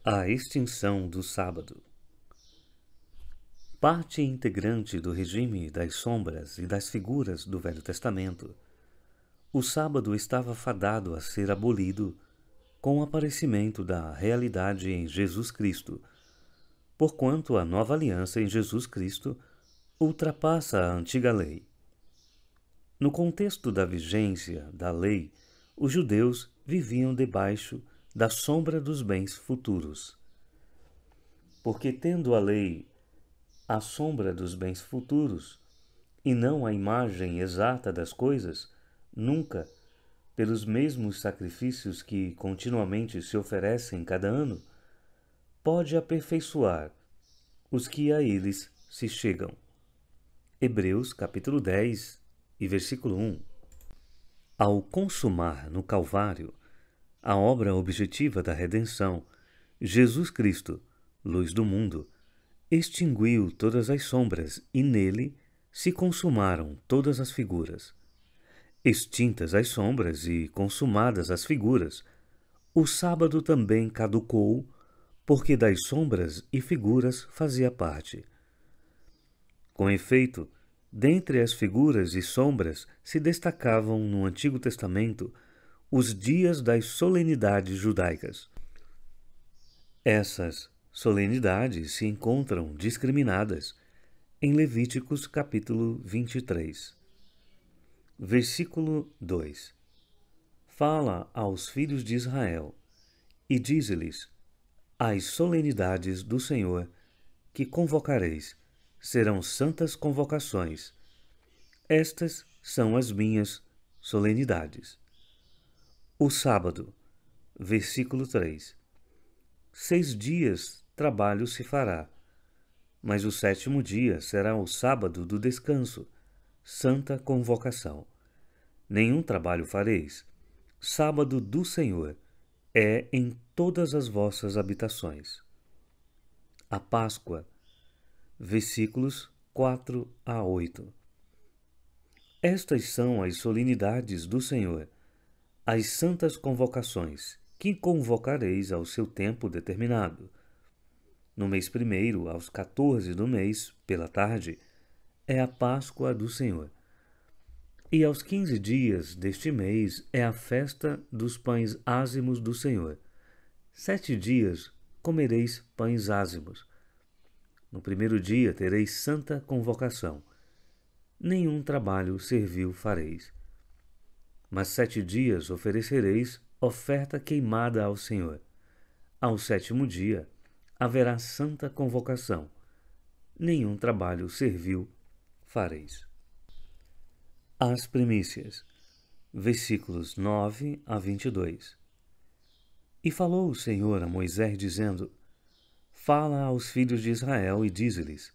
A extinção do sábado. Parte integrante do regime das sombras e das figuras do Velho Testamento, o sábado estava fadado a ser abolido com o aparecimento da realidade em Jesus Cristo, porquanto a nova aliança em Jesus Cristo ultrapassa a antiga lei. No contexto da vigência da lei, os judeus viviam debaixo da sombra dos bens futuros. Porque, tendo a lei a sombra dos bens futuros, e não a imagem exata das coisas, nunca, pelos mesmos sacrifícios que continuamente se oferecem cada ano, pode aperfeiçoar os que a eles se chegam. Hebreus capítulo 10 e versículo 1. Ao consumar no Calvário a obra objetiva da redenção, Jesus Cristo, luz do mundo, extinguiu todas as sombras e nele se consumaram todas as figuras. Extintas as sombras e consumadas as figuras, o sábado também caducou, porque das sombras e figuras fazia parte. Com efeito, dentre as figuras e sombras se destacavam no Antigo Testamento os dias das solenidades judaicas. Essas solenidades se encontram discriminadas em Levíticos capítulo 23. Versículo 2. Fala aos filhos de Israel e dize-lhes: as solenidades do Senhor que convocareis serão santas convocações. Estas são as minhas solenidades. O sábado, versículo 3. 6 dias trabalho se fará, mas o 7º dia será o sábado do descanso, santa convocação. Nenhum trabalho fareis. Sábado do Senhor é em todas as vossas habitações. A Páscoa, versículos 4 a 8. Estas são as solenidades do Senhor, as santas convocações, que convocareis ao seu tempo determinado. No mês primeiro, aos 14 do mês, pela tarde, é a Páscoa do Senhor. E aos 15 dias deste mês é a festa dos pães ázimos do Senhor. 7 dias comereis pães ázimos. No primeiro dia tereis santa convocação. Nenhum trabalho servil fareis. Mas 7 dias oferecereis oferta queimada ao Senhor. Ao 7º dia haverá santa convocação. Nenhum trabalho servil fareis. As primícias. Versículos 9 a 22. E falou o Senhor a Moisés, dizendo: fala aos filhos de Israel e dize-lhes: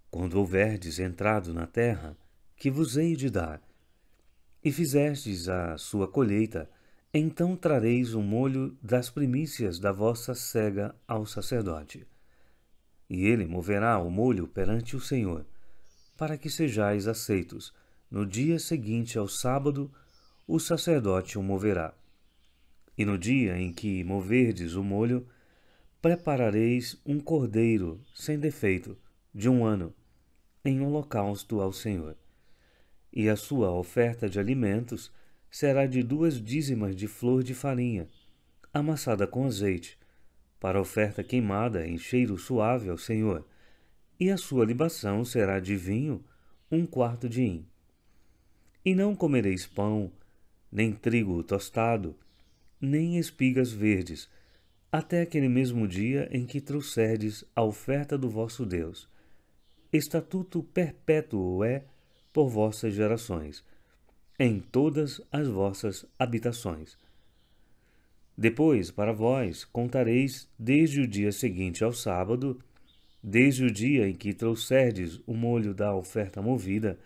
quando houverdes entrado na terra que vos hei de dar, e fizestes a sua colheita, então trareis o molho das primícias da vossa sega ao sacerdote. E ele moverá o molho perante o Senhor, para que sejais aceitos. No dia seguinte ao sábado, o sacerdote o moverá. E no dia em que moverdes o molho, preparareis um cordeiro sem defeito, de 1 ano, em holocausto ao Senhor. E a sua oferta de alimentos será de 2 dízimas de flor de farinha, amassada com azeite, para oferta queimada em cheiro suave ao Senhor. E a sua libação será de vinho, 1/4 de hin. E não comereis pão, nem trigo tostado, nem espigas verdes, até aquele mesmo dia em que trouxerdes a oferta do vosso Deus. Estatuto perpétuo é por vossas gerações, em todas as vossas habitações. Depois, para vós, contareis desde o dia seguinte ao sábado, desde o dia em que trouxerdes o molho da oferta movida,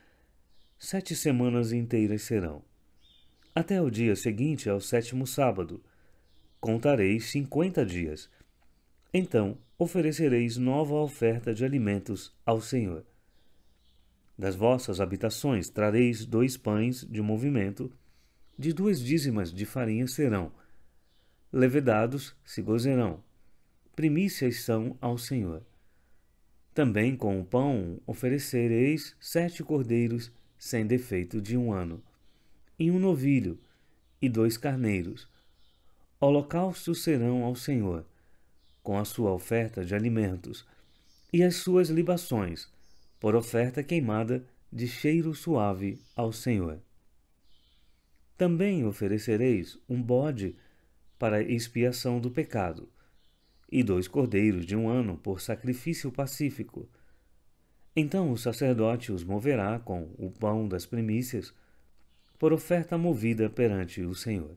7 semanas inteiras serão. Até o dia seguinte ao 7º sábado, contareis 50 dias. Então oferecereis nova oferta de alimentos ao Senhor. Das vossas habitações trareis 2 pães de movimento, de 2 dízimas de farinha serão. Levedados se gozerão. primícias são ao Senhor. Também com o pão oferecereis 7 cordeiros sem defeito de 1 ano, e um novilho, e 2 carneiros. Holocaustos serão ao Senhor, com a sua oferta de alimentos, e as suas libações, por oferta queimada de cheiro suave ao Senhor. Também oferecereis um bode para expiação do pecado, e 2 cordeiros de 1 ano por sacrifício pacífico. Então o sacerdote os moverá com o pão das primícias, por oferta movida perante o Senhor,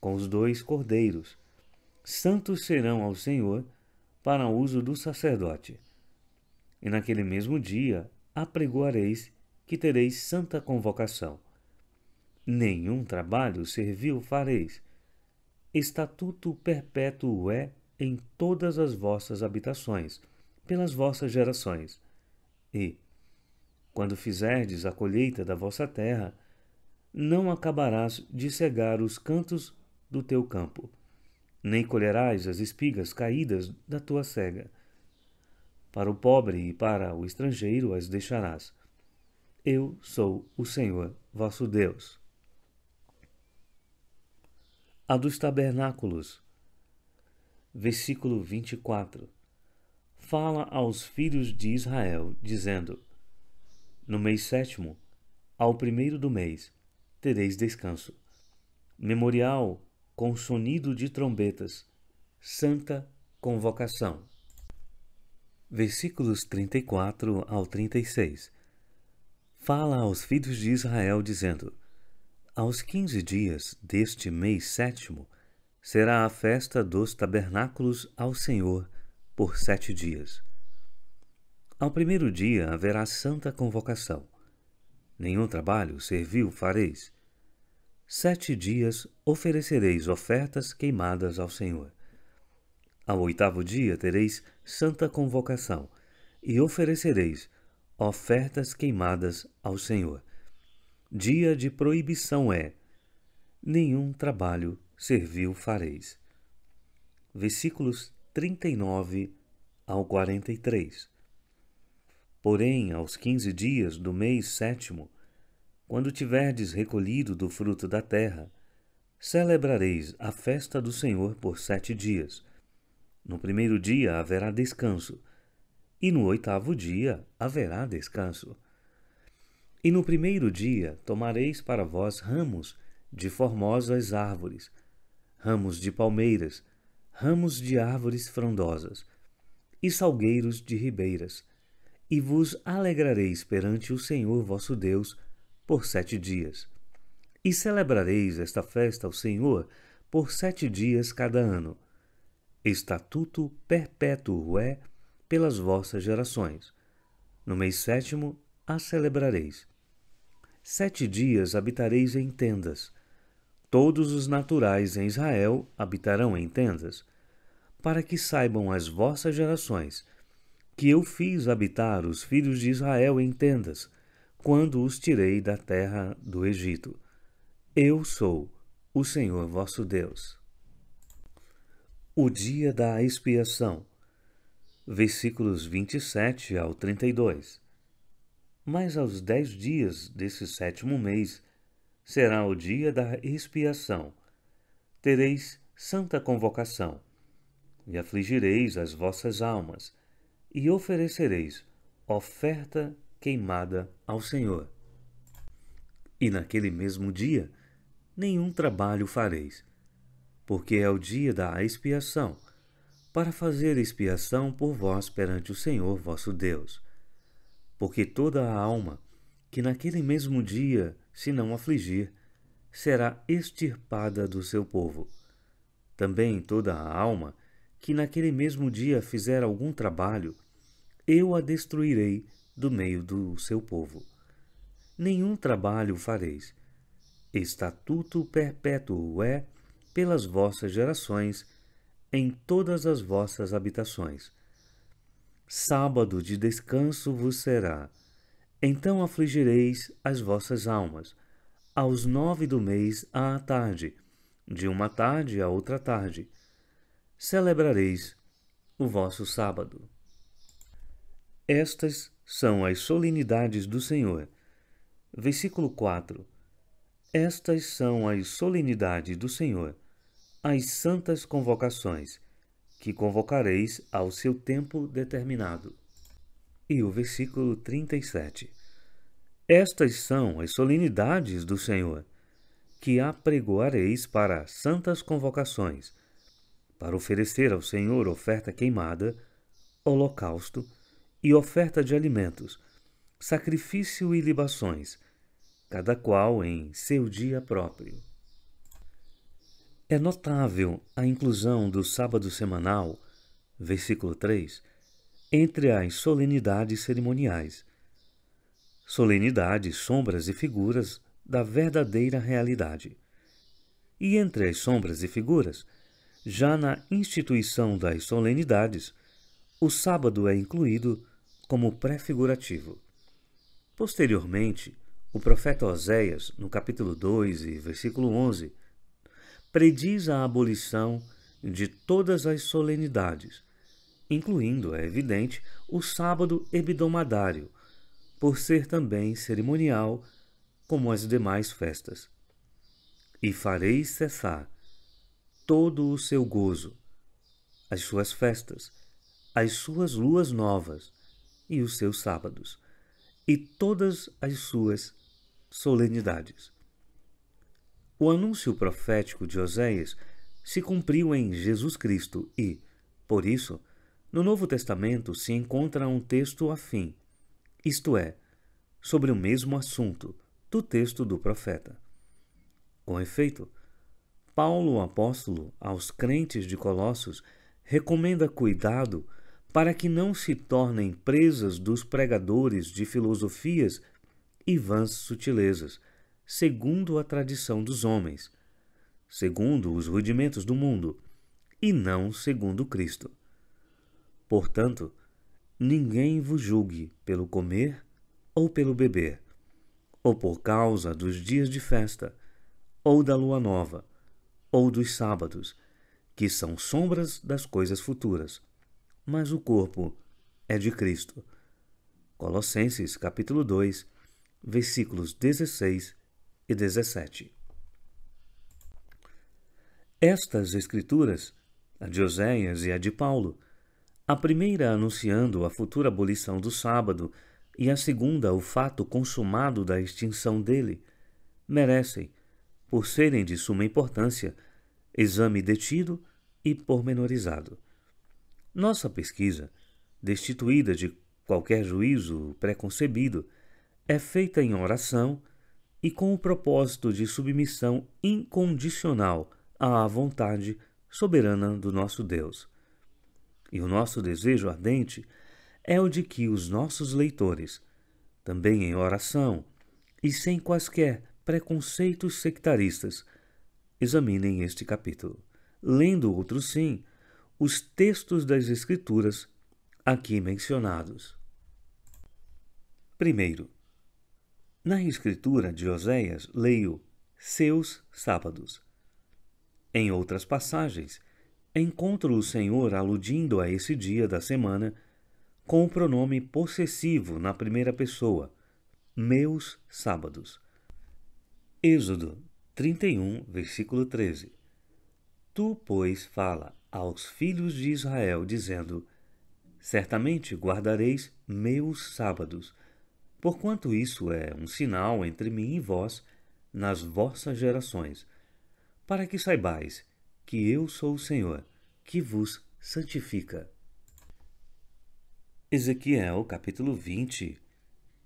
com os 2 cordeiros. Santos serão ao Senhor para uso do sacerdote. E naquele mesmo dia apregoareis que tereis santa convocação. Nenhum trabalho servil fareis. Estatuto perpétuo é em todas as vossas habitações, pelas vossas gerações. E, quando fizerdes a colheita da vossa terra, não acabarás de cegar os cantos do teu campo, nem colherás as espigas caídas da tua cega. Para o pobre e para o estrangeiro as deixarás. Eu sou o Senhor vosso Deus. A dos tabernáculos. Versículo 24. Fala aos filhos de Israel, dizendo: No mês 7º, ao 1º do mês, tereis descanso. Memorial com sonido de trombetas, santa convocação. Versículos 34 ao 36. Fala aos filhos de Israel, dizendo: Aos 15 dias deste mês 7º, será a festa dos tabernáculos ao Senhor por 7 dias. Ao 1º dia haverá santa convocação. Nenhum trabalho servil fareis. 7 dias oferecereis ofertas queimadas ao Senhor. Ao 8º dia tereis santa convocação, e oferecereis ofertas queimadas ao Senhor. Dia de proibição é: nenhum trabalho servil fareis. Versículos 39 ao 43. Porém, aos 15 dias do mês 7º, quando tiverdes recolhido do fruto da terra, celebrareis a festa do Senhor por 7 dias. No 1º dia haverá descanso, e no 8º dia haverá descanso. E no 1º dia tomareis para vós ramos de formosas árvores, ramos de palmeiras, ramos de árvores frondosas, e salgueiros de ribeiras, e vos alegrareis perante o Senhor vosso Deus por 7 dias. E celebrareis esta festa ao Senhor por 7 dias cada ano. Estatuto perpétuo é pelas vossas gerações. No mês 7º a celebrareis. 7 dias habitareis em tendas. Todos os naturais em Israel habitarão em tendas, para que saibam as vossas gerações, que eu fiz habitar os filhos de Israel em tendas, quando os tirei da terra do Egito. Eu sou o Senhor vosso Deus. O dia da expiação. Versículos 27 ao 32. Mas aos 10 dias desse 7º mês será o dia da expiação. Tereis santa convocação, e afligireis as vossas almas, e oferecereis oferta queimada ao Senhor. E naquele mesmo dia nenhum trabalho fareis, porque é o dia da expiação, para fazer expiação por vós perante o Senhor vosso Deus. Porque toda a alma que naquele mesmo dia se não afligir, será extirpada do seu povo. Também toda a alma que naquele mesmo dia fizer algum trabalho, eu a destruirei do meio do seu povo. Nenhum trabalho fareis. Estatuto perpétuo é pelas vossas gerações, em todas as vossas habitações. Sábado de descanso vos será. Então afligireis as vossas almas, aos 9 do mês à tarde, de uma tarde a outra tarde. Celebrareis o vosso sábado. Estas são as solenidades do Senhor. Versículo 4. Estas são as solenidades do Senhor, as santas convocações, que convocareis ao seu tempo determinado. E o versículo 37. Estas são as solenidades do Senhor, que apregoareis para santas convocações, para oferecer ao Senhor oferta queimada, holocausto e oferta de alimentos, sacrifício e libações, cada qual em seu dia próprio. É notável a inclusão do sábado semanal, versículo 3, entre as solenidades cerimoniais. Solenidades, sombras e figuras da verdadeira realidade. E entre as sombras e figuras, já na instituição das solenidades, o sábado é incluído como pré-figurativo. Posteriormente, o profeta Oséias, no capítulo 2 e versículo 11, prediz a abolição de todas as solenidades, incluindo, é evidente, o sábado hebdomadário, por ser também cerimonial como as demais festas. E fareis cessar todo o seu gozo, as suas festas, as suas luas novas e os seus sábados, e todas as suas solenidades. O anúncio profético de Oséias se cumpriu em Jesus Cristo e, por isso, no Novo Testamento se encontra um texto afim, isto é, sobre o mesmo assunto do texto do profeta. Com efeito, Paulo, o apóstolo, aos crentes de Colossos, recomenda cuidado para que não se tornem presas dos pregadores de filosofias e vãs sutilezas, segundo a tradição dos homens, segundo os rudimentos do mundo, e não segundo Cristo. Portanto, ninguém vos julgue pelo comer ou pelo beber, ou por causa dos dias de festa, ou da lua nova, ou dos sábados, que são sombras das coisas futuras, mas o corpo é de Cristo. Colossenses capítulo 2, versículos 16 e 17. Estas escrituras, a de Oséias e a de Paulo, a primeira anunciando a futura abolição do sábado e a segunda o fato consumado da extinção dele, merecem, por serem de suma importância, exame detido e pormenorizado. Nossa pesquisa, destituída de qualquer juízo preconcebido, é feita em oração e com o propósito de submissão incondicional à vontade soberana do nosso Deus. E o nosso desejo ardente é o de que os nossos leitores, também em oração e sem quaisquer preconceitos sectaristas, examinem este capítulo, lendo outro sim os textos das Escrituras aqui mencionados. Primeiro, na escritura de Oséias, leio seus sábados. Em outras passagens, encontro o Senhor aludindo a esse dia da semana com o pronome possessivo na primeira pessoa, meus sábados. Êxodo 31, versículo 13. Tu, pois, fala aos filhos de Israel, dizendo: certamente guardareis meus sábados, porquanto isso é um sinal entre mim e vós nas vossas gerações, para que saibais que eu sou o Senhor, que vos santifica. Ezequiel, capítulo 20,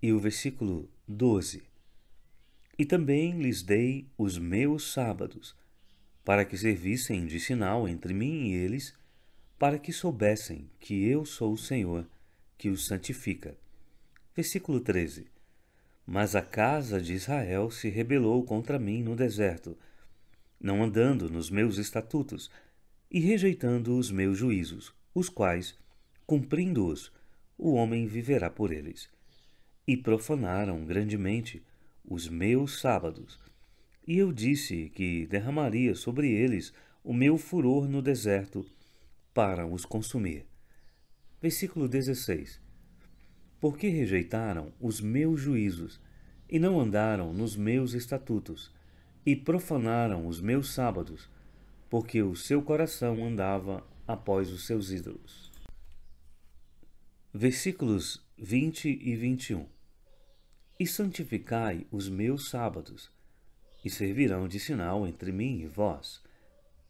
e o versículo 12. E também lhes dei os meus sábados, para que servissem de sinal entre mim e eles, para que soubessem que eu sou o Senhor, que os santifica. Versículo 13. Mas a casa de Israel se rebelou contra mim no deserto, não andando nos meus estatutos e rejeitando os meus juízos, os quais, cumprindo-os, o homem viverá por eles. E profanaram grandemente os meus sábados. E eu disse que derramaria sobre eles o meu furor no deserto para os consumir. Versículo 16. Porque rejeitaram os meus juízos, e não andaram nos meus estatutos, e profanaram os meus sábados, porque o seu coração andava após os seus ídolos. Versículos 20 e 21. E santificai os meus sábados, e servirão de sinal entre mim e vós,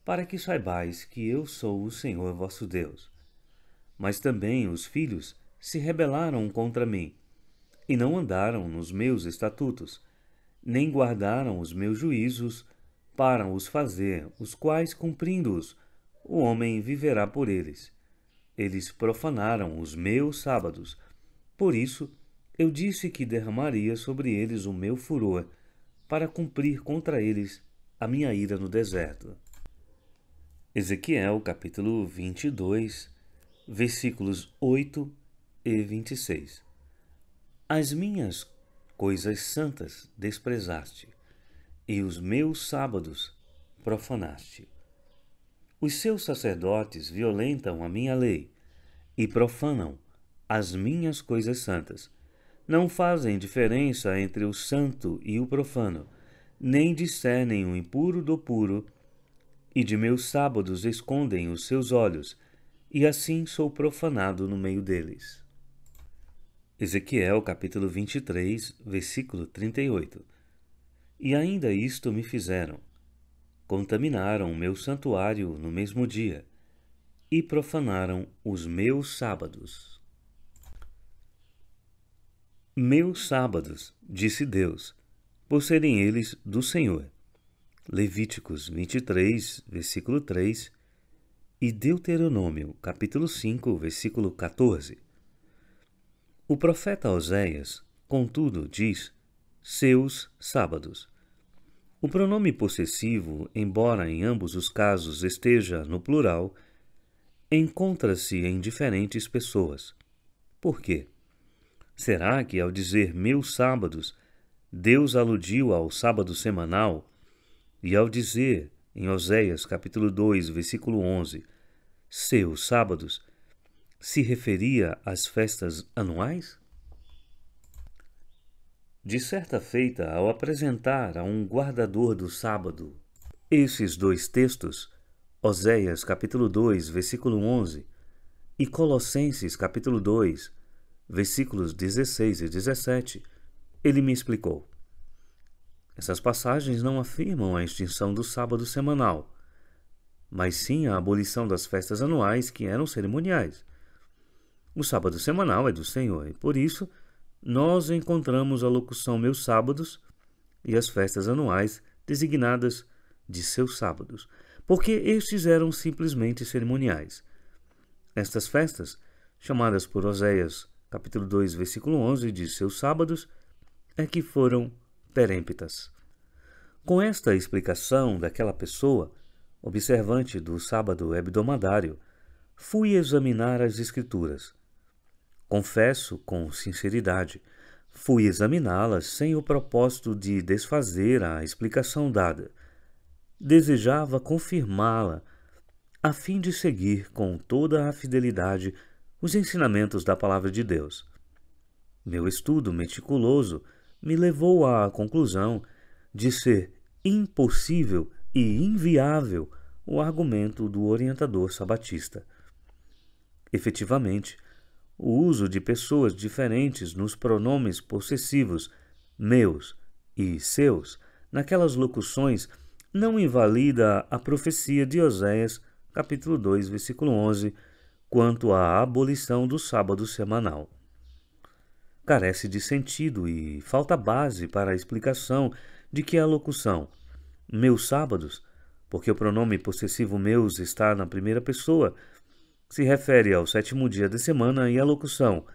para que saibais que eu sou o Senhor vosso Deus. Mas também os filhos se rebelaram contra mim, e não andaram nos meus estatutos, nem guardaram os meus juízos para os fazer, os quais, cumprindo-os, o homem viverá por eles. Eles profanaram os meus sábados. Por isso, eu disse que derramaria sobre eles o meu furor, para cumprir contra eles a minha ira no deserto. Ezequiel, capítulo 22, versículos 8 e 26. As minhas coisas santas desprezaste, e os meus sábados profanaste. Os seus sacerdotes violentam a minha lei e profanam as minhas coisas santas. Não fazem diferença entre o santo e o profano, nem discernem o impuro do puro, e de meus sábados escondem os seus olhos, e assim sou profanado no meio deles. Ezequiel, capítulo 23, versículo 38. E ainda isto me fizeram: contaminaram o meu santuário no mesmo dia, e profanaram os meus sábados. Meus sábados, disse Deus, por serem eles do Senhor. Levíticos 23, versículo 3, e Deuteronômio, capítulo 5, versículo 14. O profeta Oséias, contudo, diz seus sábados. O pronome possessivo, embora em ambos os casos esteja no plural, encontra-se em diferentes pessoas. Por quê? Será que, ao dizer meus sábados, Deus aludiu ao sábado semanal, e ao dizer, em Oséias, capítulo 2, versículo 11, seus sábados, se referia às festas anuais? De certa feita, ao apresentar a um guardador do sábado esses dois textos, Oséias, capítulo 2, versículo 11, e Colossenses, capítulo 2, versículos 16 e 17, ele me explicou. Essas passagens não afirmam a extinção do sábado semanal, mas sim a abolição das festas anuais que eram cerimoniais. O sábado semanal é do Senhor, e por isso nós encontramos a locução meus sábados e as festas anuais designadas de seus sábados, porque estes eram simplesmente cerimoniais. Estas festas, chamadas por Oséias, capítulo 2, versículo 11, de seus sábados, é que foram perêmpitas. Com esta explicação daquela pessoa, observante do sábado hebdomadário, fui examinar as Escrituras. Confesso com sinceridade, fui examiná-las sem o propósito de desfazer a explicação dada. Desejava confirmá-la, a fim de seguir com toda a fidelidade os ensinamentos da Palavra de Deus. Meu estudo meticuloso me levou à conclusão de ser impossível e inviável o argumento do orientador sabatista. Efetivamente, o uso de pessoas diferentes nos pronomes possessivos meus e seus naquelas locuções não invalida a profecia de Oséias, capítulo 2, versículo 11, quanto à abolição do sábado semanal. Carece de sentido e falta base para a explicação de que a locução meus sábados, porque o pronome possessivo meus está na primeira pessoa, se refere ao sétimo dia da semana, e a locução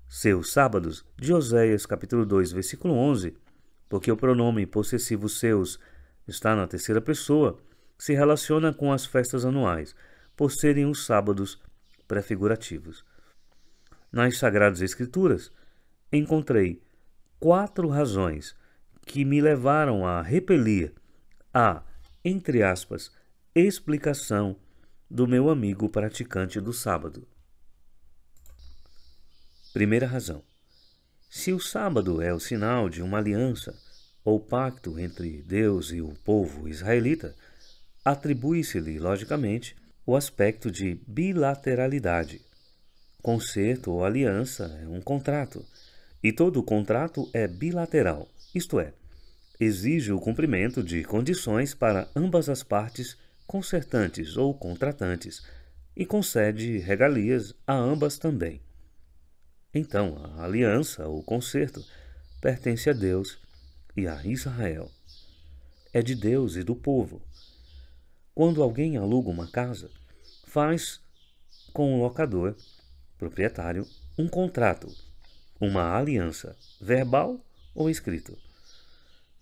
seus sábados, de Oséias, capítulo 2, versículo 11, porque o pronome possessivo seus está na terceira pessoa, se relaciona com as festas anuais, por serem os sábados prefigurativos. Nas Sagradas Escrituras, encontrei 4 razões que me levaram a repelir a, entre aspas, explicação do meu amigo praticante do sábado. Primeira razão. Se o sábado é o sinal de uma aliança ou pacto entre Deus e o povo israelita, atribui-se-lhe, logicamente, o aspecto de bilateralidade. Concerto ou aliança é um contrato, e todo contrato é bilateral, isto é, exige o cumprimento de condições para ambas as partes concertantes ou contratantes e concede regalias a ambas também. Então, a aliança ou concerto pertence a Deus e a Israel. É de Deus e do povo. Quando alguém aluga uma casa, faz com o locador, proprietário, um contrato, uma aliança, verbal ou escrito.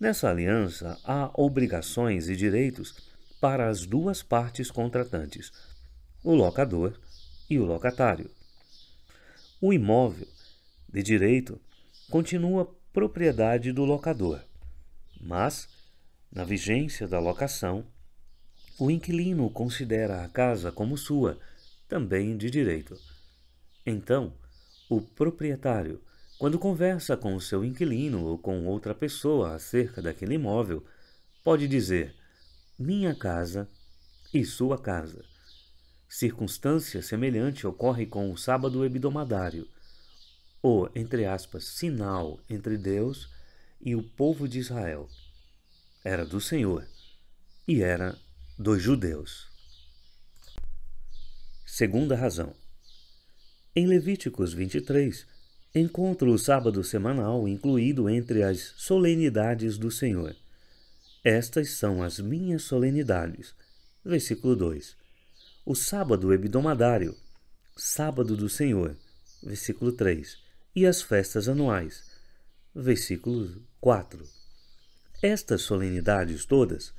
Nessa aliança há obrigações e direitos para as duas partes contratantes, o locador e o locatário. O imóvel de direito continua propriedade do locador, mas, na vigência da locação, o inquilino considera a casa como sua, também de direito. Então, o proprietário, quando conversa com o seu inquilino ou com outra pessoa acerca daquele imóvel, pode dizer minha casa e sua casa. Circunstância semelhante ocorre com o sábado hebdomadário, o, entre aspas, sinal entre Deus e o povo de Israel. Era do Senhor e era dos judeus. Segunda razão. Em Levíticos 23, encontro o sábado semanal incluído entre as solenidades do Senhor. Estas são as minhas solenidades. Versículo 2. O sábado hebdomadário, sábado do Senhor. Versículo 3. E as festas anuais. Versículo 4. Estas solenidades todas,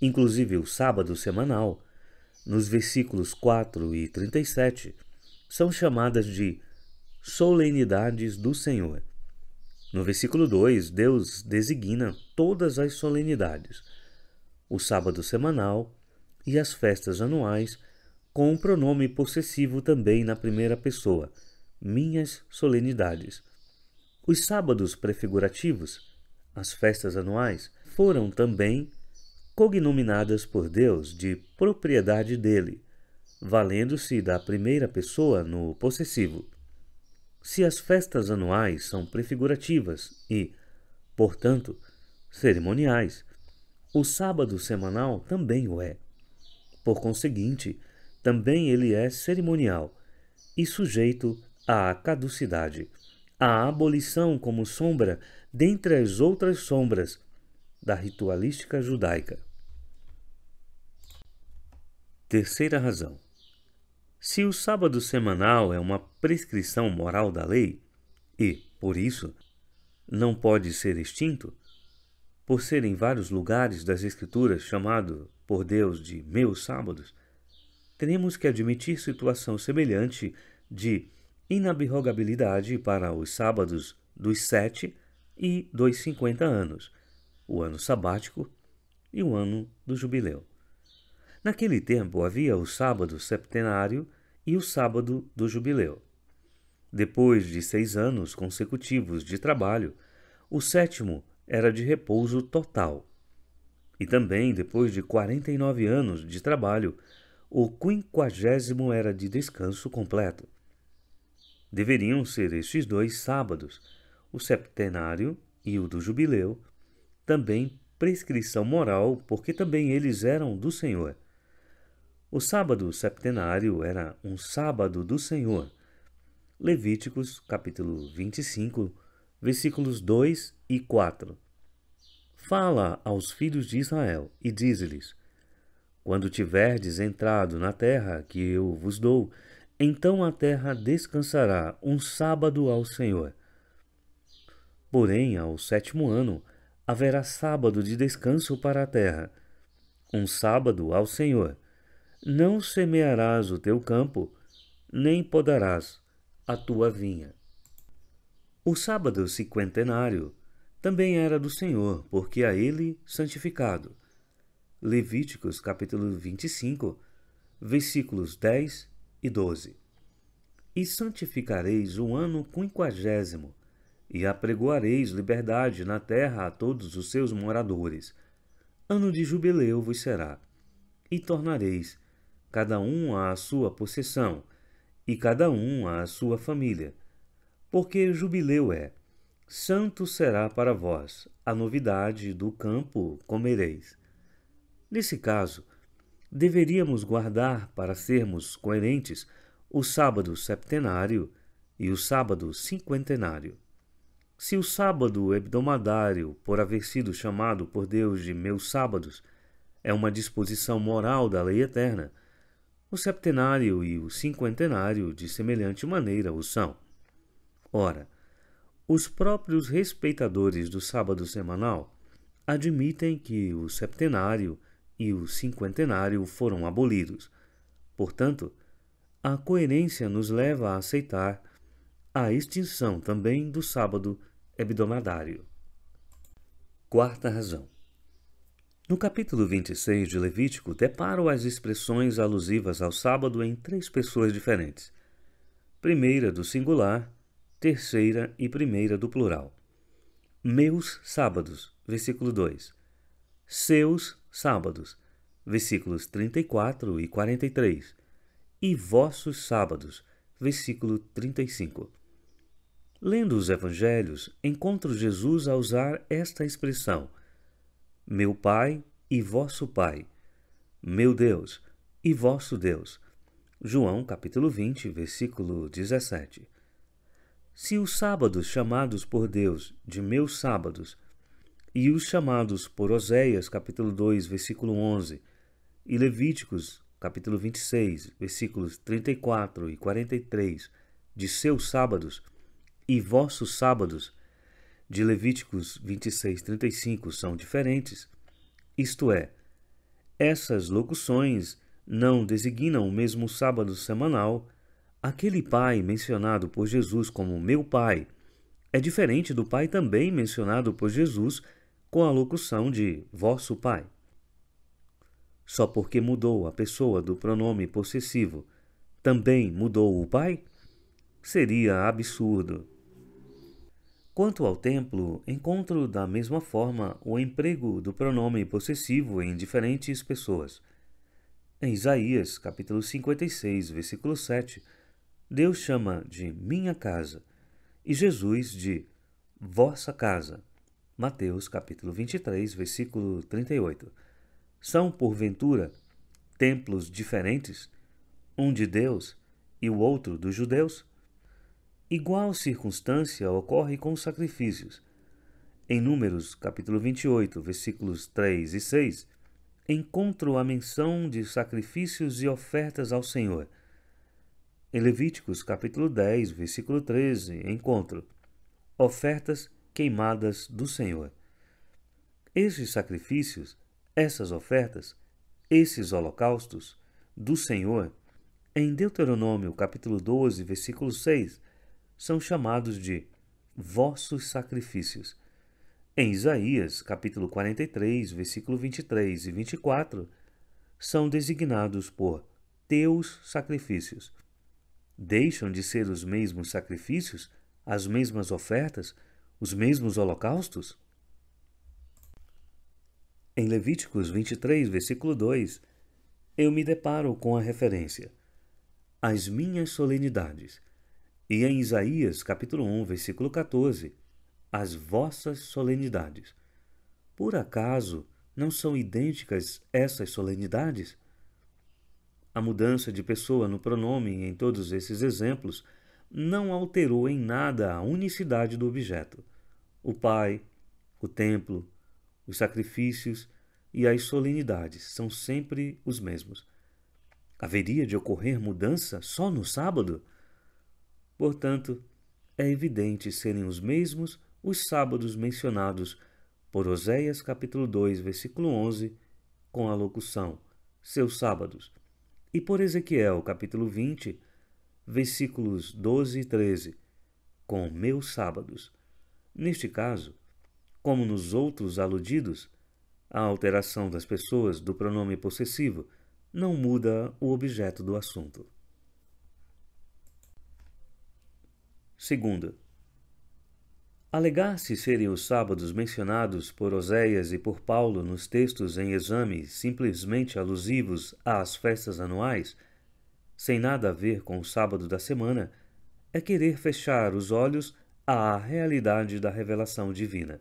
inclusive o sábado semanal, nos versículos 4 e 37, são chamadas de solenidades do Senhor. No versículo 2, Deus designa todas as solenidades, o sábado semanal e as festas anuais, com um pronome possessivo também na primeira pessoa, minhas solenidades. Os sábados prefigurativos, as festas anuais, foram também cognominadas por Deus de propriedade dele, valendo-se da primeira pessoa no possessivo. Se as festas anuais são prefigurativas e, portanto, cerimoniais, o sábado semanal também o é. Por conseguinte, também ele é cerimonial e sujeito à caducidade, à abolição como sombra dentre as outras sombras da ritualística judaica. Terceira razão. Se o sábado semanal é uma prescrição moral da lei, e, por isso, não pode ser extinto, por ser em vários lugares das Escrituras chamado por Deus de meus sábados, teremos que admitir situação semelhante de inabrogabilidade para os sábados dos 7 e dos 50 anos, o ano sabático e o ano do jubileu. Naquele tempo havia o sábado septenário e o sábado do jubileu. Depois de 6 anos consecutivos de trabalho, o sétimo era de repouso total. E também, depois de 49 anos de trabalho, o 50º era de descanso completo. Deveriam ser estes 2 sábados, o septenário e o do jubileu, também prescrição moral, porque também eles eram do Senhor. O sábado septenário era um sábado do Senhor. Levíticos, capítulo 25, versículos 2 e 4. Fala aos filhos de Israel e dize-lhes: quando tiverdes entrado na terra que eu vos dou, então a terra descansará um sábado ao Senhor. Porém, ao 7º ano, haverá sábado de descanso para a terra, um sábado ao Senhor. Não semearás o teu campo, nem podarás a tua vinha. O sábado cinquentenário também era do Senhor, porque a ele santificado. Levíticos capítulo 25, versículos 10 e 12. E santificareis o ano 50º, e apregoareis liberdade na terra a todos os seus moradores. Ano de jubileu vos será, e tornareis cada um à sua possessão, e cada um à sua família. Porque jubileu é, santo será para vós, a novidade do campo comereis. Nesse caso, deveríamos guardar, para sermos coerentes, o sábado septenário e o sábado cinquentenário. Se o sábado hebdomadário, por haver sido chamado por Deus de meus sábados, é uma disposição moral da lei eterna, o septenário e o cinquentenário de semelhante maneira o são. Ora, os próprios respeitadores do sábado semanal admitem que o septenário e o cinquentenário foram abolidos. Portanto, a coerência nos leva a aceitar a extinção também do sábado hebdomadário. Quarta razão. No capítulo 26 de Levítico, deparo as expressões alusivas ao sábado em 3 pessoas diferentes. Primeira do singular, terceira e primeira do plural. Meus sábados, versículo 2. Seus sábados, versículos 34 e 43. E vossos sábados, versículo 35. Lendo os evangelhos, encontro Jesus a usar esta expressão: meu Pai e vosso Pai, meu Deus e vosso Deus. João capítulo 20, versículo 17. Se os sábados chamados por Deus de meus sábados e os chamados por Oséias capítulo 2, versículo 11 e Levíticos capítulo 26, versículos 34 e 43 de seus sábados e vossos sábados de Levíticos 26, 35 são diferentes, isto é, essas locuções não designam o mesmo sábado semanal. Aquele Pai mencionado por Jesus como meu Pai é diferente do Pai também mencionado por Jesus com a locução de vosso Pai. Só porque mudou a pessoa do pronome possessivo, também mudou o Pai? Seria absurdo. Quanto ao templo, encontro da mesma forma o emprego do pronome possessivo em diferentes pessoas. Em Isaías, capítulo 56, versículo 7, Deus chama de minha casa e Jesus de vossa casa. Mateus, capítulo 23, versículo 38. São, porventura, templos diferentes, um de Deus e o outro dos judeus? Igual circunstância ocorre com os sacrifícios. Em Números, capítulo 28, versículos 3 e 6, encontro a menção de sacrifícios e ofertas ao Senhor. Em Levíticos, capítulo 10, versículo 13, encontro ofertas queimadas do Senhor. Esses sacrifícios, essas ofertas, esses holocaustos do Senhor, em Deuteronômio, capítulo 12, versículo 6, são chamados de vossos sacrifícios. Em Isaías, capítulo 43, versículo 23 e 24, são designados por teus sacrifícios. Deixam de ser os mesmos sacrifícios, as mesmas ofertas, os mesmos holocaustos? Em Levíticos 23, versículo 2, eu me deparo com a referência às minhas solenidades. E em Isaías, capítulo 1, versículo 14, as vossas solenidades. Por acaso não são idênticas essas solenidades? A mudança de pessoa no pronome em todos esses exemplos não alterou em nada a unicidade do objeto. O Pai, o templo, os sacrifícios e as solenidades são sempre os mesmos. Haveria de ocorrer mudança só no sábado? Portanto, é evidente serem os mesmos os sábados mencionados por Oséias capítulo 2, versículo 11, com a locução seus sábados, e por Ezequiel capítulo 20, versículos 12 e 13, com meus sábados. Neste caso, como nos outros aludidos, a alteração das pessoas do pronome possessivo não muda o objeto do assunto. Segunda, alegar-se serem os sábados mencionados por Oséias e por Paulo nos textos em exame simplesmente alusivos às festas anuais, sem nada a ver com o sábado da semana, é querer fechar os olhos à realidade da revelação divina.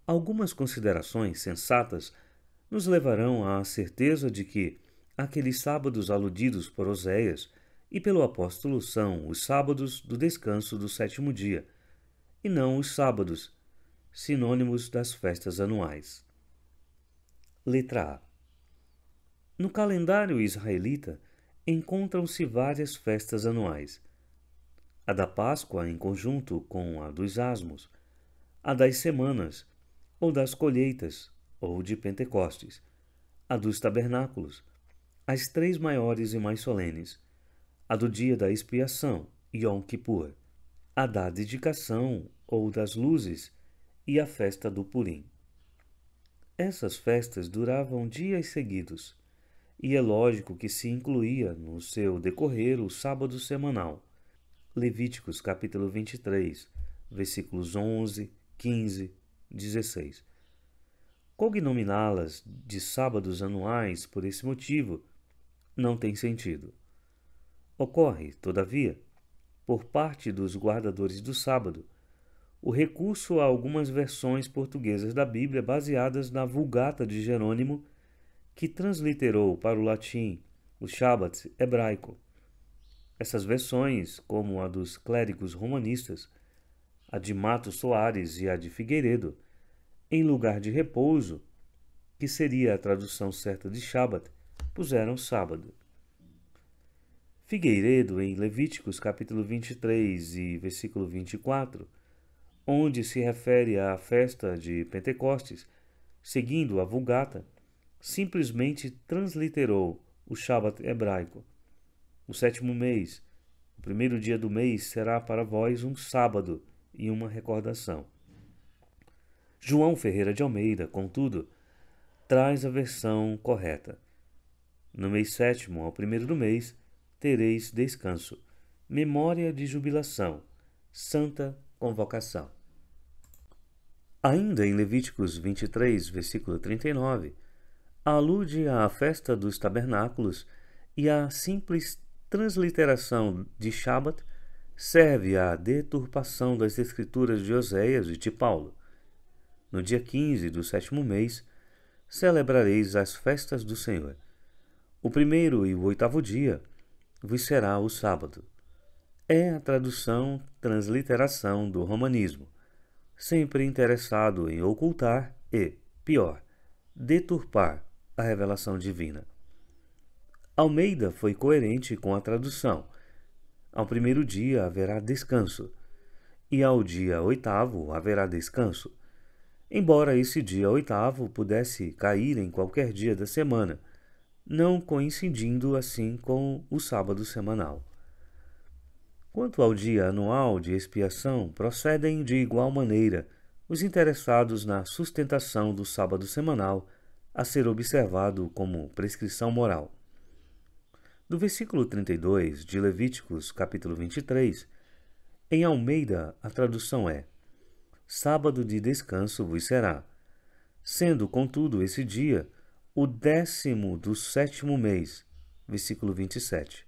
Algumas considerações sensatas nos levarão à certeza de que aqueles sábados aludidos por Oséias e pelo apóstolo são os sábados do descanso do sétimo dia, e não os sábados, sinônimos das festas anuais. Letra A. No calendário israelita encontram-se várias festas anuais. A da Páscoa em conjunto com a dos Asmos, a das Semanas, ou das Colheitas, ou de Pentecostes, a dos Tabernáculos, as três maiores e mais solenes, a do Dia da Expiação, Yom Kippur, a da Dedicação, ou das Luzes, e a festa do Purim. Essas festas duravam dias seguidos, e é lógico que se incluía no seu decorrer o sábado semanal. Levíticos capítulo 23, versículos 11, 15, 16. Cognominá-las de sábados anuais por esse motivo não tem sentido. Ocorre, todavia, por parte dos guardadores do sábado, o recurso a algumas versões portuguesas da Bíblia baseadas na Vulgata de Jerônimo, que transliterou para o latim o Shabat hebraico. Essas versões, como a dos clérigos romanistas, a de Mato Soares e a de Figueiredo, em lugar de repouso, que seria a tradução certa de Shabat, puseram sábado. Figueiredo, em Levíticos capítulo 23 e versículo 24, onde se refere à festa de Pentecostes, seguindo a Vulgata, simplesmente transliterou o Shabat hebraico. O sétimo mês, o primeiro dia do mês, será para vós um sábado e uma recordação. João Ferreira de Almeida, contudo, traz a versão correta. No mês sétimo, ao primeiro do mês, tereis descanso, memória de jubilação, santa convocação. Ainda em Levíticos 23, versículo 39, alude à festa dos tabernáculos e a simples transliteração de Shabat serve à deturpação das escrituras de Oséias e de Paulo. No dia 15 do sétimo mês, celebrareis as festas do Senhor. O primeiro e o oitavo dia vos será o sábado. É a tradução, transliteração do romanismo, sempre interessado em ocultar e, pior, deturpar a revelação divina. Almeida foi coerente com a tradução. Ao primeiro dia haverá descanso, e ao dia oitavo haverá descanso, embora esse dia oitavo pudesse cair em qualquer dia da semana, não coincidindo assim com o sábado semanal. Quanto ao dia anual de expiação, procedem de igual maneira os interessados na sustentação do sábado semanal a ser observado como prescrição moral. Do versículo 32 de Levíticos, capítulo 23, em Almeida a tradução é: sábado de descanso vos será, sendo, contudo, esse dia o 10º do sétimo mês, versículo 27.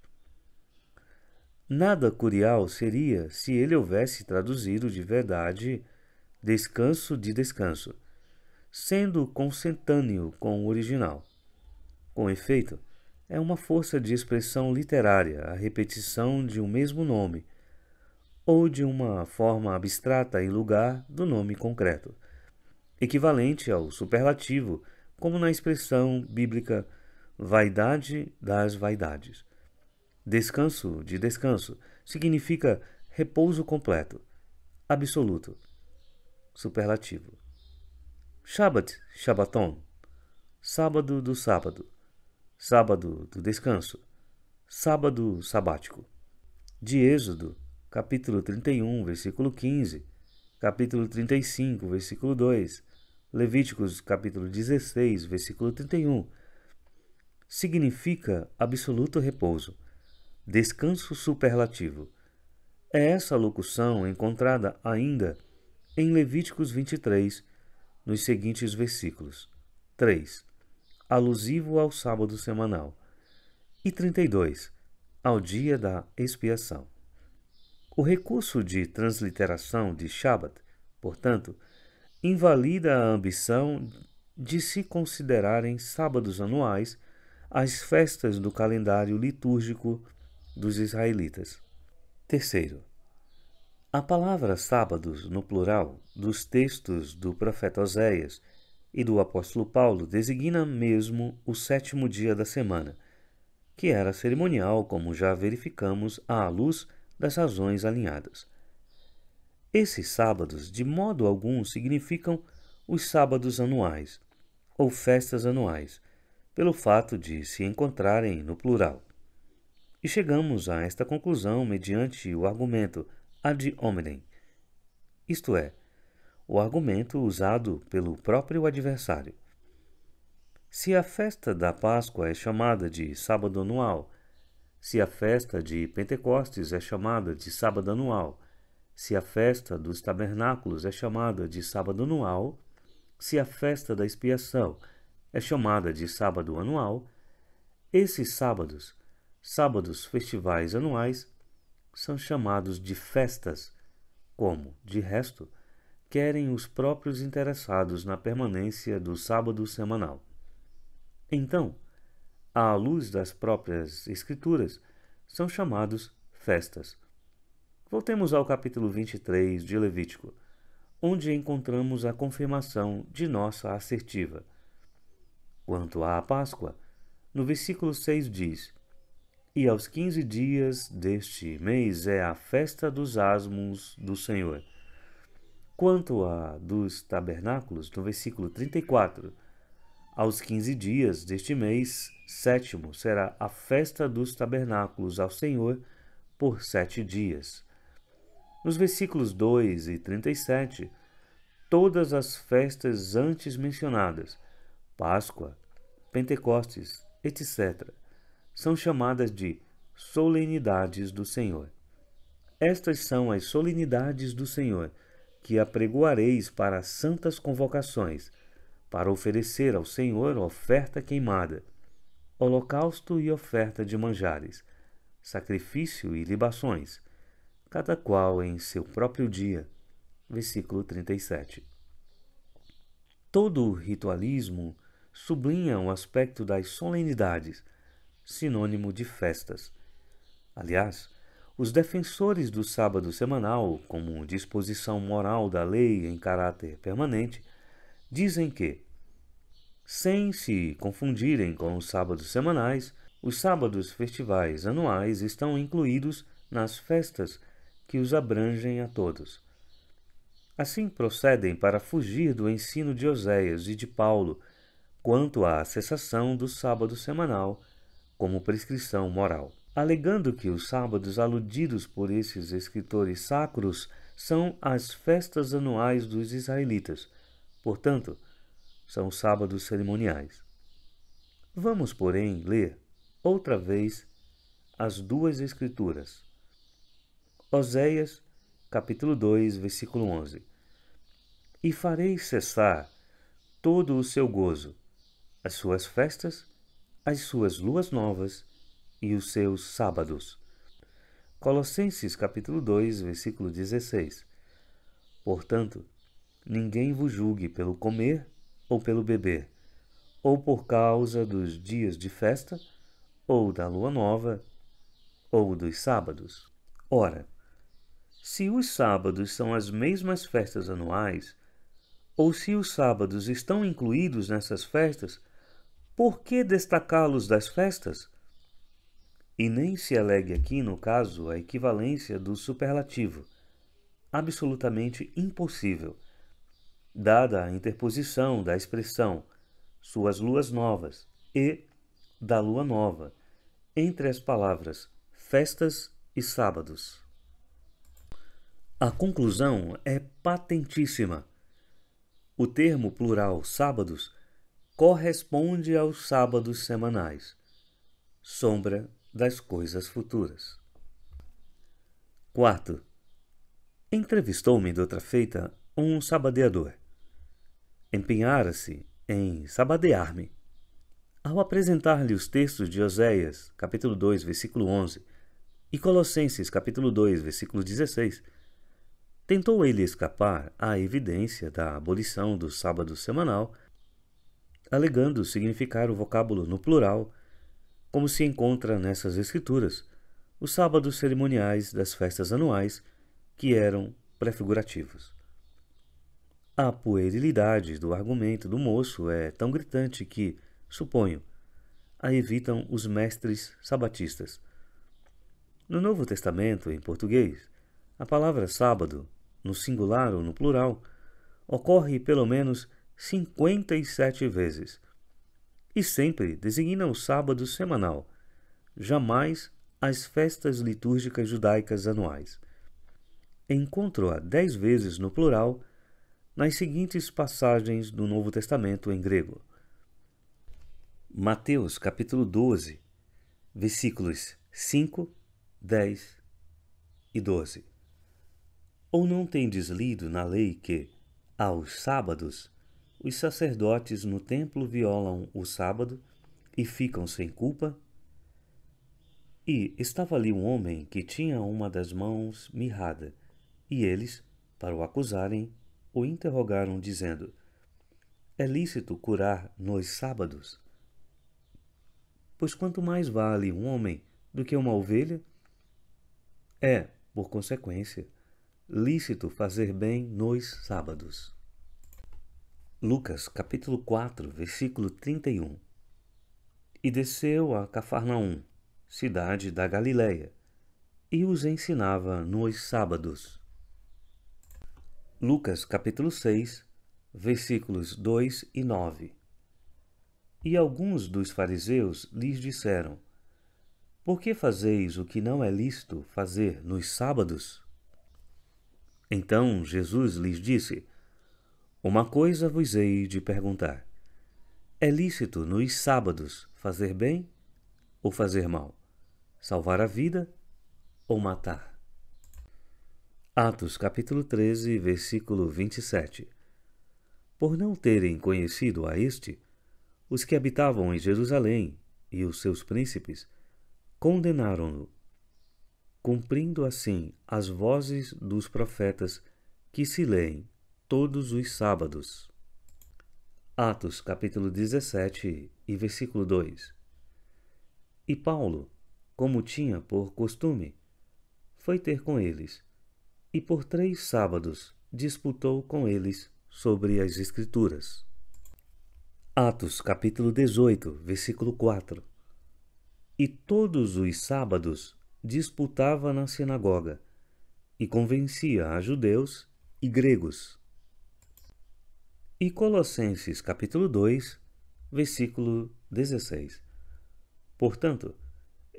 Nada curial seria se ele houvesse traduzido de verdade descanso de descanso, sendo consentâneo com o original. Com efeito, é uma força de expressão literária a repetição de um mesmo nome, ou de uma forma abstrata em lugar do nome concreto, equivalente ao superlativo, como na expressão bíblica vaidade das vaidades. Descanso de descanso significa repouso completo, absoluto, superlativo. Shabat, Shabbaton, sábado do sábado, sábado do descanso, sábado sabático. De Êxodo, capítulo 31, versículo 15, capítulo 35, versículo 2, Levíticos, capítulo 16, versículo 31, significa absoluto repouso, descanso superlativo. É essa locução encontrada ainda em Levíticos 23, nos seguintes versículos: 3. Alusivo ao sábado semanal. E 32. Ao dia da expiação. O recurso de transliteração de Shabat, portanto, invalida a ambição de se considerarem sábados anuais as festas do calendário litúrgico dos israelitas. Terceiro, a palavra sábados, no plural, dos textos do profeta Oséias e do apóstolo Paulo designa mesmo o sétimo dia da semana, que era cerimonial, como já verificamos à luz das razões alinhadas. Esses sábados, de modo algum, significam os sábados anuais, ou festas anuais, pelo fato de se encontrarem no plural. E chegamos a esta conclusão mediante o argumento ad hominem, isto é, o argumento usado pelo próprio adversário. Se a festa da Páscoa é chamada de sábado anual, se a festa de Pentecostes é chamada de sábado anual, se a festa dos tabernáculos é chamada de sábado anual, se a festa da expiação é chamada de sábado anual, esses sábados, sábados festivais anuais, são chamados de festas, como, de resto, querem os próprios interessados na permanência do sábado semanal. Então, à luz das próprias Escrituras, são chamados festas. Voltemos ao capítulo 23 de Levítico, onde encontramos a confirmação de nossa assertiva. Quanto à Páscoa, no versículo 6 diz: E aos 15 dias deste mês é a festa dos asmos do Senhor. Quanto à dos tabernáculos, no versículo 34, aos 15 dias deste mês sétimo será a festa dos tabernáculos ao Senhor por 7 dias. Nos versículos 2 e 37, todas as festas antes mencionadas, Páscoa, Pentecostes, etc., são chamadas de solenidades do Senhor. Estas são as solenidades do Senhor, que apregoareis para santas convocações, para oferecer ao Senhor oferta queimada, holocausto e oferta de manjares, sacrifício e libações, cada qual em seu próprio dia. Versículo 37. Todo o ritualismo sublinha o aspecto das solenidades, sinônimo de festas. Aliás, os defensores do sábado semanal, como disposição moral da lei em caráter permanente, dizem que, sem se confundirem com os sábados semanais, os sábados festivais anuais estão incluídos nas festas que os abrangem a todos. Assim procedem para fugir do ensino de Oséias e de Paulo quanto à cessação do sábado semanal como prescrição moral, alegando que os sábados aludidos por esses escritores sacros são as festas anuais dos israelitas, portanto, são sábados cerimoniais. Vamos, porém, ler outra vez as duas escrituras. Oséias, capítulo 2, versículo 11. E farei cessar todo o seu gozo, as suas festas, as suas luas novas e os seus sábados. Colossenses, capítulo 2, versículo 16. Portanto, ninguém vos julgue pelo comer ou pelo beber, ou por causa dos dias de festa, ou da lua nova, ou dos sábados. Ora, se os sábados são as mesmas festas anuais, ou se os sábados estão incluídos nessas festas, por que destacá-los das festas? E nem se alegue aqui, no caso, a equivalência do superlativo, absolutamente impossível, dada a interposição da expressão suas luas novas e da lua nova entre as palavras festas e sábados. A conclusão é patentíssima. O termo plural sábados corresponde aos sábados semanais, sombra das coisas futuras. Quarto, entrevistou-me de outra feita um sabadeador. Empenhara-se em sabadear-me. Ao apresentar-lhe os textos de Oséias, capítulo 2, versículo 11, e Colossenses, capítulo 2, versículo 16, tentou ele escapar à evidência da abolição do sábado semanal, alegando significar o vocábulo no plural, como se encontra nessas escrituras, os sábados cerimoniais das festas anuais, que eram prefigurativos. A puerilidade do argumento do moço é tão gritante que, suponho, a evitam os mestres sabatistas. No Novo Testamento, em português, a palavra sábado, no singular ou no plural, ocorre pelo menos 57 vezes, e sempre designa o sábado semanal, jamais as festas litúrgicas judaicas anuais. Encontro-a 10 vezes no plural nas seguintes passagens do Novo Testamento em grego. Mateus capítulo 12, versículos 5, 10 e 12. Ou não tendes lido na lei que, aos sábados, os sacerdotes no templo violam o sábado e ficam sem culpa? E estava ali um homem que tinha uma das mãos mirrada, e eles, para o acusarem, o interrogaram, dizendo: É lícito curar nos sábados? Pois quanto mais vale um homem do que uma ovelha? É, por consequência, lícito fazer bem nos sábados. Lucas capítulo 4, versículo 31. E desceu a Cafarnaum, cidade da Galileia, e os ensinava nos sábados. Lucas capítulo 6, versículos 2 e 9. E alguns dos fariseus lhes disseram: Por que fazeis o que não é lícito fazer nos sábados? Então Jesus lhes disse: Uma coisa vos hei de perguntar. É lícito nos sábados fazer bem ou fazer mal? Salvar a vida ou matar? Atos capítulo 13, versículo 27. Por não terem conhecido a este, os que habitavam em Jerusalém e os seus príncipes condenaram-no, cumprindo assim as vozes dos profetas que se leem todos os sábados. Atos capítulo 17 e versículo 2. E Paulo, como tinha por costume, foi ter com eles, e por 3 sábados disputou com eles sobre as Escrituras. Atos capítulo 18, versículo 4. E todos os sábados disputava na sinagoga, e convencia a judeus e gregos. E Colossenses capítulo 2, versículo 16. Portanto,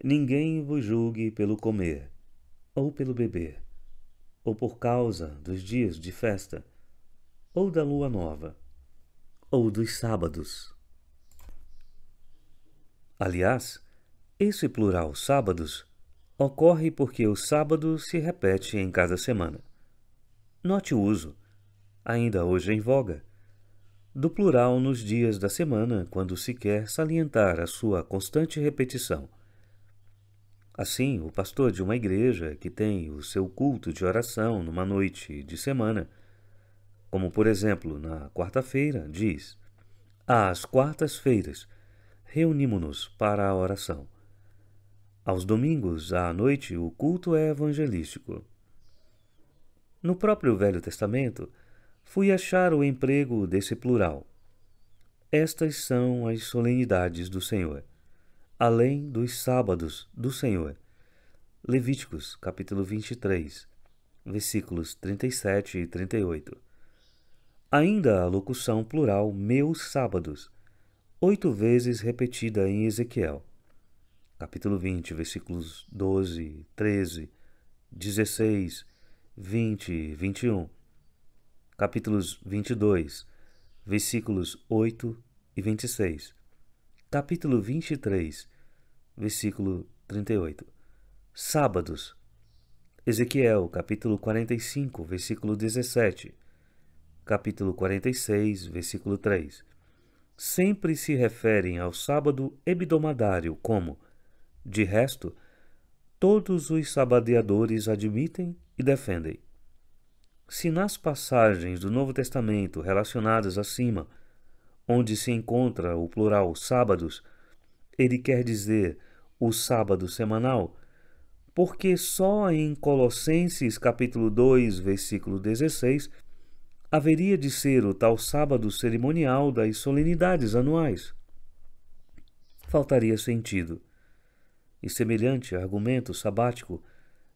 ninguém vos julgue pelo comer, ou pelo beber, ou por causa dos dias de festa, ou da lua nova, ou dos sábados. Aliás, esse plural sábados ocorre porque o sábado se repete em cada semana. Note o uso, ainda hoje em voga, do plural nos dias da semana quando se quer salientar a sua constante repetição. Assim, o pastor de uma igreja que tem o seu culto de oração numa noite de semana, como por exemplo na quarta-feira, diz: Às quartas-feiras reunimo-nos para a oração. Aos domingos à noite o culto é evangelístico. No próprio Velho Testamento, fui achar o emprego desse plural. Estas são as solenidades do Senhor, além dos sábados do Senhor. Levíticos, capítulo 23, versículos 37 e 38. Ainda a locução plural meus sábados, 8 vezes repetida em Ezequiel, capítulo 20, versículos 12, 13, 16, 20 e 21. Capítulos 22, versículos 8 e 26. Capítulo 23, versículo 38. Sábados. Ezequiel, capítulo 45, versículo 17, capítulo 46, versículo 3, sempre se referem ao sábado hebdomadário como, de resto, todos os sabadeadores admitem e defendem. Se nas passagens do Novo Testamento relacionadas acima, onde se encontra o plural sábados, ele quer dizer o sábado semanal, porque só em Colossenses capítulo 2, versículo 16, haveria de ser o tal sábado cerimonial das solenidades anuais. Faltaria sentido. E semelhante argumento sabático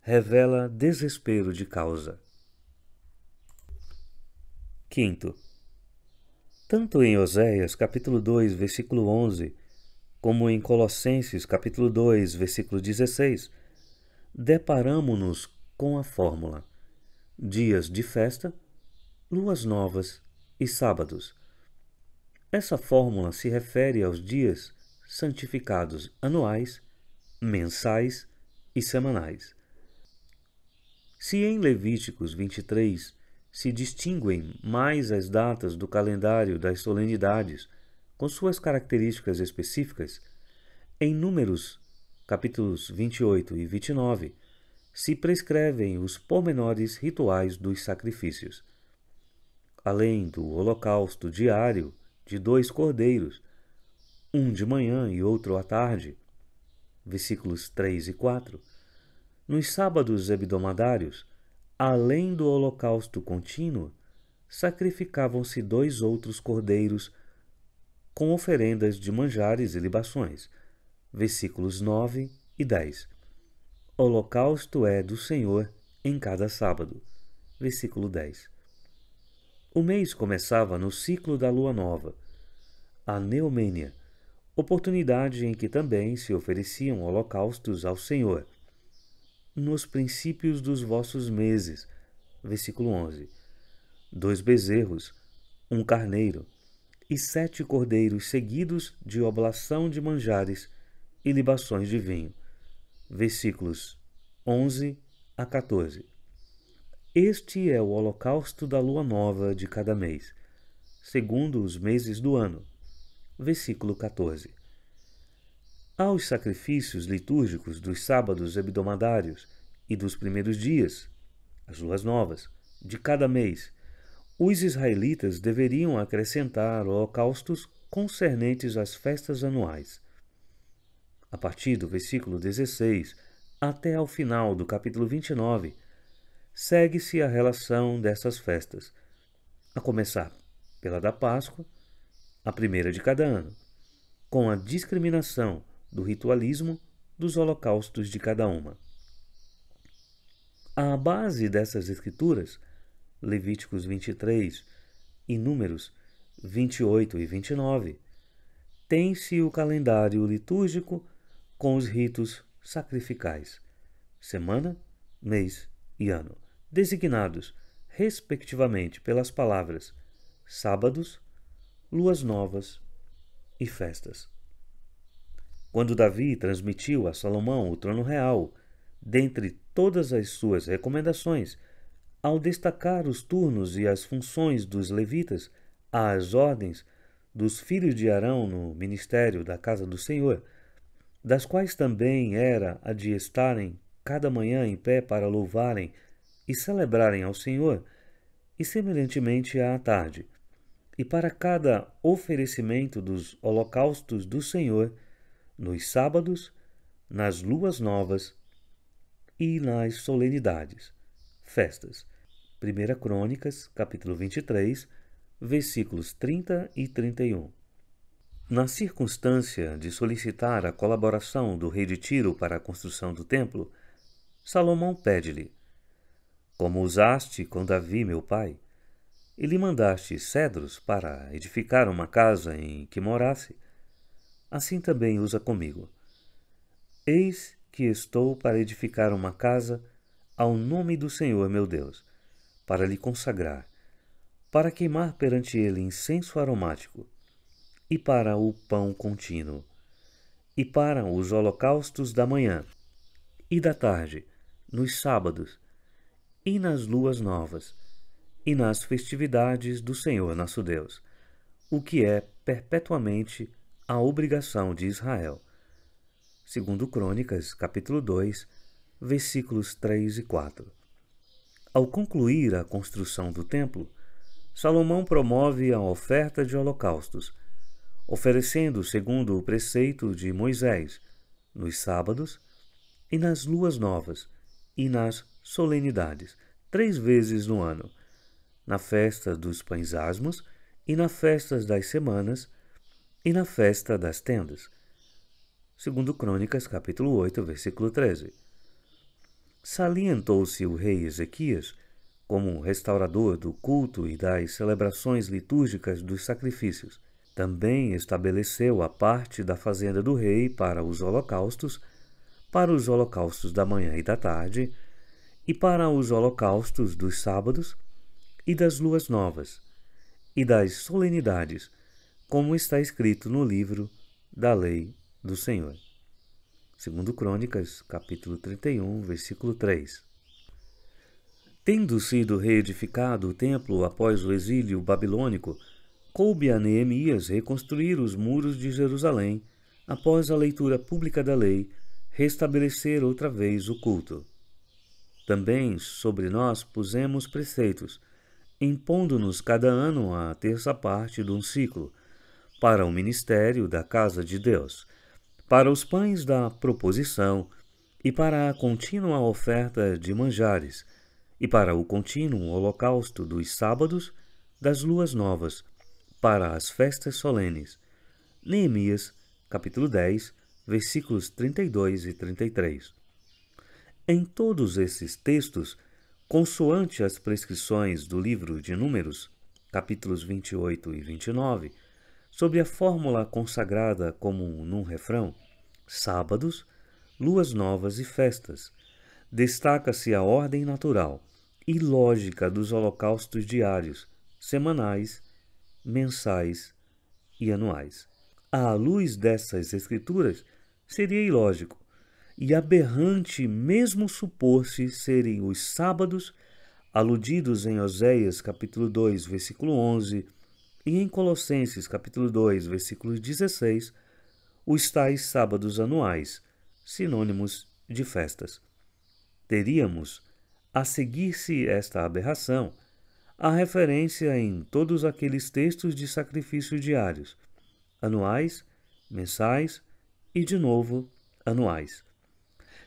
revela desespero de causa. Quinto, tanto em Oséias capítulo 2, versículo 11, como em Colossenses capítulo 2, versículo 16, deparamo-nos com a fórmula: dias de festa, luas novas e sábados. Essa fórmula se refere aos dias santificados anuais, mensais e semanais. Se em Levíticos 23 se distinguem mais as datas do calendário das solenidades com suas características específicas, em Números capítulos 28 e 29 se prescrevem os pormenores rituais dos sacrifícios. Além do holocausto diário de 2 cordeiros, um de manhã e outro à tarde, versículos 3 e 4, nos sábados hebdomadários, além do holocausto contínuo, sacrificavam-se 2 outros cordeiros com oferendas de manjares e libações, versículos 9 e 10. Holocausto é do Senhor em cada sábado, versículo 10. O mês começava no ciclo da lua nova, a Neomênia, oportunidade em que também se ofereciam holocaustos ao Senhor. Nos princípios dos vossos meses, versículo 11, 2 bezerros, 1 carneiro e 7 cordeiros seguidos de oblação de manjares e libações de vinho, versículos 11 a 14. Este é o holocausto da lua nova de cada mês, segundo os meses do ano, versículo 14. Aos sacrifícios litúrgicos dos sábados hebdomadários e dos primeiros dias, as luas novas, de cada mês, os israelitas deveriam acrescentar holocaustos concernentes às festas anuais. A partir do versículo 16 até ao final do capítulo 29, segue-se a relação dessas festas, a começar pela da Páscoa, a primeira de cada ano, com a discriminação do ritualismo dos holocaustos de cada uma. À base dessas escrituras, Levíticos 23 e Números 28 e 29, tem-se o calendário litúrgico com os ritos sacrificais, semana, mês e ano, designados, respectivamente, pelas palavras sábados, luas novas e festas. Quando Davi transmitiu a Salomão o trono real, dentre todas as suas recomendações, ao destacar os turnos e as funções dos levitas às ordens dos filhos de Arão no ministério da casa do Senhor, das quais também era a de estarem cada manhã em pé para louvarem e celebrarem ao Senhor, e semelhantemente à tarde, e para cada oferecimento dos holocaustos do Senhor, nos sábados, nas luas novas e nas solenidades, festas. 1 Crônicas, capítulo 23, versículos 30 e 31. Na circunstância de solicitar a colaboração do rei de Tiro para a construção do templo, Salomão pede-lhe: como usaste com Davi, meu pai, e lhe mandaste cedros para edificar uma casa em que morasse, assim também usa comigo. Eis que estou para edificar uma casa ao nome do Senhor meu Deus, para lhe consagrar, para queimar perante ele incenso aromático, e para o pão contínuo, e para os holocaustos da manhã e da tarde, nos sábados, e nas luas novas, e nas festividades do Senhor nosso Deus, o que é perpetuamente a obrigação de Israel. Segundo Crônicas, capítulo 2, versículos 3 e 4. Ao concluir a construção do templo, Salomão promove a oferta de holocaustos, oferecendo segundo o preceito de Moisés, nos sábados e nas luas novas e nas solenidades, 3 vezes no ano, na festa dos pães asmos e na festa das semanas e na festa das tendas. Segundo Crônicas, capítulo 8, versículo 13. Salientou-se o rei Ezequias como restaurador do culto e das celebrações litúrgicas dos sacrifícios. Também estabeleceu a parte da fazenda do rei para os holocaustos da manhã e da tarde, e para os holocaustos dos sábados e das luas novas, e das solenidades, como está escrito no livro da lei do Senhor. Segundo Crônicas, capítulo 31, versículo 3. Tendo sido reedificado o templo após o exílio babilônico, coube a Neemias reconstruir os muros de Jerusalém, após a leitura pública da lei, restabelecer outra vez o culto. Também sobre nós pusemos preceitos, impondo-nos cada ano a terça parte de um ciclo, para o ministério da casa de Deus, para os pães da proposição e para a contínua oferta de manjares, e para o contínuo holocausto dos sábados, das luas novas, para as festas solenes. Neemias, capítulo 10, versículos 32 e 33. Em todos esses textos, consoante as prescrições do livro de Números, capítulos 28 e 29, sob a fórmula consagrada como num refrão, sábados, luas novas e festas, destaca-se a ordem natural e lógica dos holocaustos diários, semanais, mensais e anuais. À luz dessas escrituras, seria ilógico e aberrante mesmo supor-se serem os sábados, aludidos em Oséias capítulo 2, versículo 11, e em Colossenses capítulo 2, versículo 16, os tais sábados anuais, sinônimos de festas. Teríamos, a seguir-se esta aberração, a referência em todos aqueles textos de sacrifício diários, anuais, mensais e, de novo, anuais.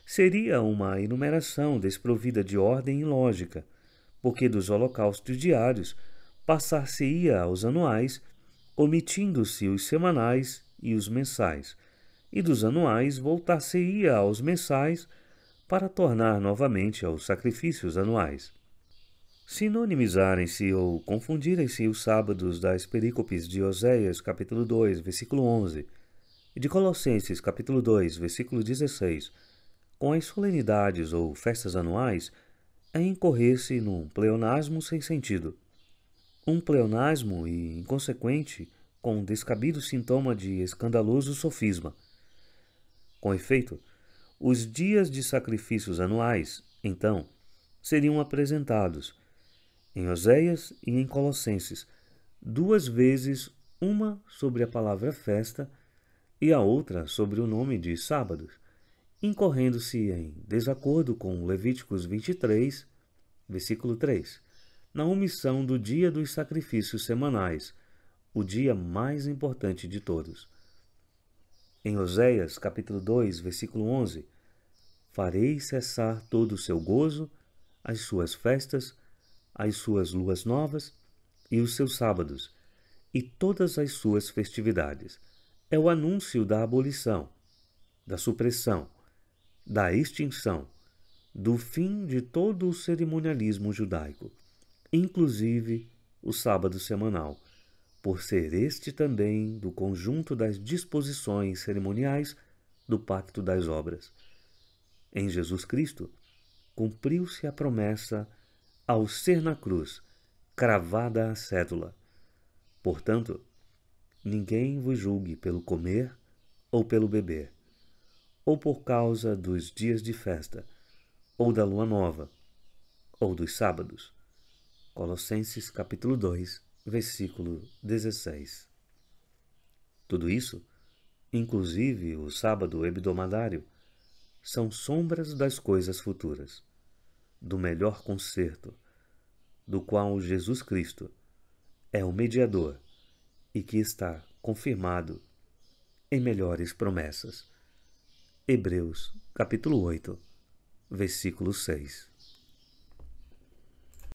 Seria uma enumeração desprovida de ordem e lógica, porque dos holocaustos diários passar-se-ia aos anuais, omitindo-se os semanais e os mensais, e dos anuais voltar-se-ia aos mensais para tornar novamente aos sacrifícios anuais. Sinonimizarem-se ou confundirem-se os sábados das perícopes de Oséias, capítulo 2, versículo 11, e de Colossenses, capítulo 2, versículo 16, com as solenidades ou festas anuais, é incorrer-se num pleonasmo sem sentido. Um pleonasmo e inconsequente, com descabido sintoma de escandaloso sofisma. Com efeito, os dias de sacrifícios anuais, então, seriam apresentados, em Oséias e em Colossenses, 2 vezes, uma sobre a palavra festa e a outra sobre o nome de sábados, incorrendo-se em desacordo com Levíticos 23, versículo 3, na omissão do dia dos sacrifícios semanais, o dia mais importante de todos. Em Oséias, capítulo 2, versículo 11, farei cessar todo o seu gozo, as suas festas, as suas luas novas e os seus sábados, e todas as suas festividades. É o anúncio da abolição, da supressão, da extinção, do fim de todo o cerimonialismo judaico, inclusive o sábado semanal, por ser este também do conjunto das disposições cerimoniais do Pacto das Obras. Em Jesus Cristo, cumpriu-se a promessa ao ser na cruz, cravada a cédula. Portanto, ninguém vos julgue pelo comer ou pelo beber, ou por causa dos dias de festa, ou da lua nova, ou dos sábados. Colossenses capítulo 2, versículo 16. Tudo isso, inclusive o sábado hebdomadário, são sombras das coisas futuras, do melhor concerto, do qual Jesus Cristo é o mediador e que está confirmado em melhores promessas. Hebreus capítulo 8, versículo 6.